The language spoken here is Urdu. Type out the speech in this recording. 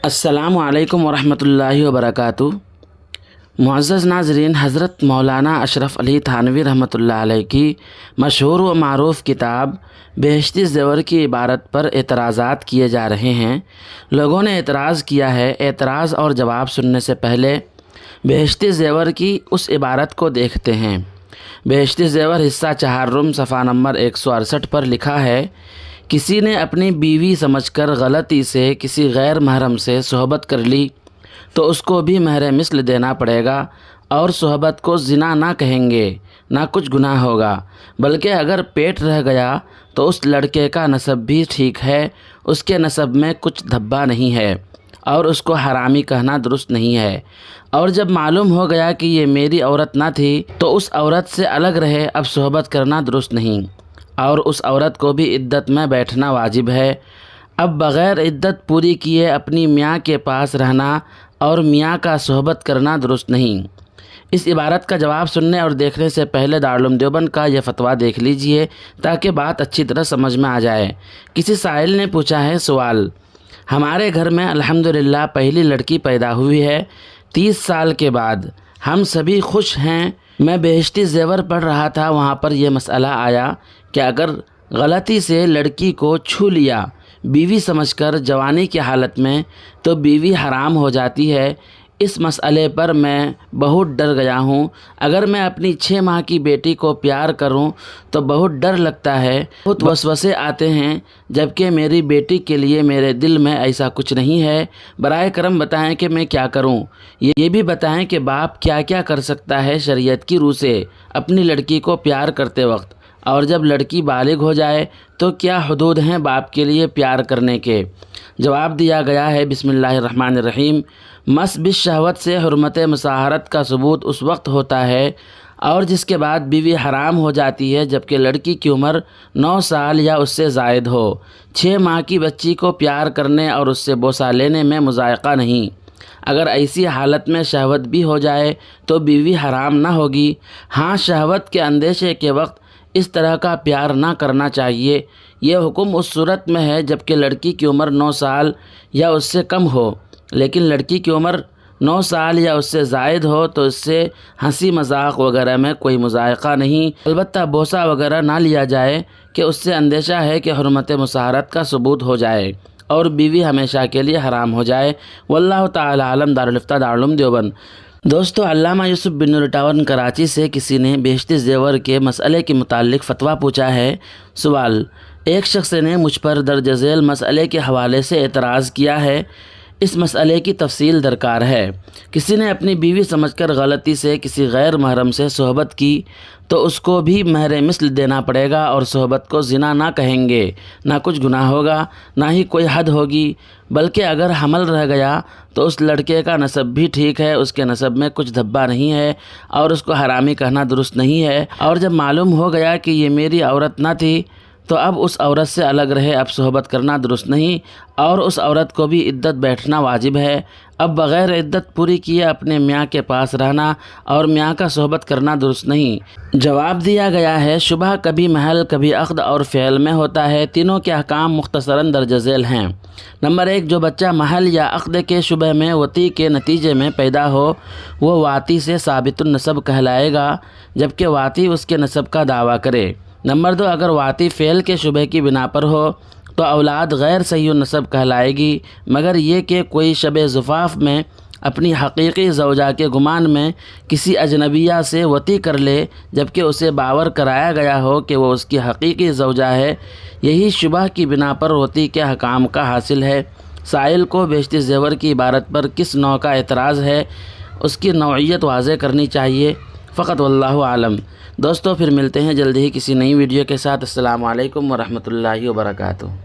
السلام علیکم ورحمۃ اللہ وبرکاتہ۔ معزز ناظرین، حضرت مولانا اشرف علی تھانوی رحمۃ اللہ علیہ کی مشہور و معروف کتاب بہشتی زیور کی عبارت پر اعتراضات کیے جا رہے ہیں۔ لوگوں نے اعتراض کیا ہے۔ اعتراض اور جواب سننے سے پہلے بہشتی زیور کی اس عبارت کو دیکھتے ہیں۔ بہشتی زیور حصہ چہارم صفحہ نمبر 168 پر لکھا ہے، کسی نے اپنی بیوی سمجھ کر غلطی سے کسی غیر محرم سے صحبت کر لی تو اس کو بھی مہر مثل دینا پڑے گا، اور صحبت کو زنا نہ کہیں گے، نہ کچھ گناہ ہوگا، بلکہ اگر پیٹ رہ گیا تو اس لڑکے کا نسب بھی ٹھیک ہے، اس کے نسب میں کچھ دھبا نہیں ہے، اور اس کو حرامی کہنا درست نہیں ہے۔ اور جب معلوم ہو گیا کہ یہ میری عورت نہ تھی تو اس عورت سے الگ رہے، اب صحبت کرنا درست نہیں، اور اس عورت کو بھی عدت میں بیٹھنا واجب ہے۔ اب بغیر عدت پوری کیے اپنی میاں کے پاس رہنا اور میاں کا صحبت کرنا درست نہیں۔ اس عبارت کا جواب سننے اور دیکھنے سے پہلے دارالعلوم دیوبند کا یہ فتویٰ دیکھ لیجئے تاکہ بات اچھی طرح سمجھ میں آ جائے۔ کسی سائل نے پوچھا ہے سوال، ہمارے گھر میں الحمدللہ پہلی لڑکی پیدا ہوئی ہے 30 سال کے بعد، ہم سبھی خوش ہیں۔ میں بہشتی زیور پڑھ رہا تھا، وہاں پر یہ مسئلہ آیا کہ اگر غلطی سے لڑکی کو چھو لیا بیوی سمجھ کر جوانی کی حالت میں تو بیوی حرام ہو جاتی ہے۔ اس مسئلے پر میں بہت ڈر گیا ہوں۔ اگر میں اپنی 6 ماہ کی بیٹی کو پیار کروں تو بہت ڈر لگتا ہے، بہت وسوسے آتے ہیں، جبکہ میری بیٹی کے لیے میرے دل میں ایسا کچھ نہیں ہے۔ برائے کرم بتائیں کہ میں کیا کروں۔ یہ بھی بتائیں کہ باپ کیا کیا کر سکتا ہے شریعت کی روح سے اپنی لڑکی کو پیار کرتے وقت، اور جب لڑکی بالغ ہو جائے تو کیا حدود ہیں باپ کے لیے پیار کرنے کے؟ جواب دیا گیا ہے، بسم اللہ الرحمن الرحیم، مس بالشہوت سے حرمت مصاہرت کا ثبوت اس وقت ہوتا ہے اور جس کے بعد بیوی حرام ہو جاتی ہے جبکہ لڑکی کی عمر 9 سال یا اس سے زائد ہو۔ 6 ماہ کی بچی کو پیار کرنے اور اس سے بوسہ لینے میں مضائقہ نہیں۔ اگر ایسی حالت میں شہوت بھی ہو جائے تو بیوی حرام نہ ہوگی۔ ہاں، شہوت کے اندیشے کے وقت اس طرح کا پیار نہ کرنا چاہیے۔ یہ حکم اس صورت میں ہے جبکہ لڑکی کی عمر 9 سال یا اس سے کم ہو، لیکن لڑکی کی عمر 9 سال یا اس سے زائد ہو تو اس سے ہنسی مذاق وغیرہ میں کوئی مضائقہ نہیں، البتہ بوسہ وغیرہ نہ لیا جائے کہ اس سے اندیشہ ہے کہ حرمت مصاہرت کا ثبوت ہو جائے اور بیوی ہمیشہ کے لیے حرام ہو جائے۔ واللہ تعالی عالم۔ دارالفتہ دارالعلوم دیوبند۔ دوستو، علامہ یوسف بن نور ٹاون کراچی سے کسی نے بہشتی زیور کے مسئلے کے متعلق فتویٰ پوچھا ہے۔ سوال، ایک شخص نے مجھ پر درج ذیل مسئلے کے حوالے سے اعتراض کیا ہے، اس مسئلے کی تفصیل درکار ہے۔ کسی نے اپنی بیوی سمجھ کر غلطی سے کسی غیر محرم سے صحبت کی تو اس کو بھی مہر مثل دینا پڑے گا، اور صحبت کو زنا نہ کہیں گے، نہ کچھ گناہ ہوگا، نہ ہی کوئی حد ہوگی، بلکہ اگر حمل رہ گیا تو اس لڑکے کا نسب بھی ٹھیک ہے، اس کے نسب میں کچھ دھبا نہیں ہے، اور اس کو حرامی کہنا درست نہیں ہے۔ اور جب معلوم ہو گیا کہ یہ میری عورت نہ تھی تو اب اس عورت سے الگ رہے، اب صحبت کرنا درست نہیں، اور اس عورت کو بھی عدت بیٹھنا واجب ہے۔ اب بغیر عدت پوری کیے اپنے میاں کے پاس رہنا اور میاں کا صحبت کرنا درست نہیں۔ جواب دیا گیا ہے، شبہ کبھی محل، کبھی عقد اور فعل میں ہوتا ہے۔ تینوں کے احکام مختصراً درج ذیل ہیں۔ نمبر 1، جو بچہ محل یا عقد کے شبہ میں وطی کے نتیجے میں پیدا ہو وہ واطی سے ثابت النسب کہلائے گا، جبکہ واطی اس کے نسب کا دعویٰ کرے۔ نمبر 2، اگر واطی فعل کے شبہ کی بنا پر ہو تو اولاد غیر صحیح النسب کہلائے گی، مگر یہ کہ کوئی شب زفاف میں اپنی حقیقی زوجہ کے گمان میں کسی اجنبیہ سے وطی کر لے جبکہ اسے باور کرایا گیا ہو کہ وہ اس کی حقیقی زوجہ ہے، یہی شبہ کی بنا پر وطی کے حکام کا حاصل ہے۔ سائل کو بہشتی زیور کی عبارت پر کس نوع کا اعتراض ہے، اس کی نوعیت واضح کرنی چاہیے فقط، واللہ عالم۔ دوستو، پھر ملتے ہیں جلدی ہی کسی نئی ویڈیو کے ساتھ۔ السلام علیکم ورحمۃ اللہ وبرکاتہ۔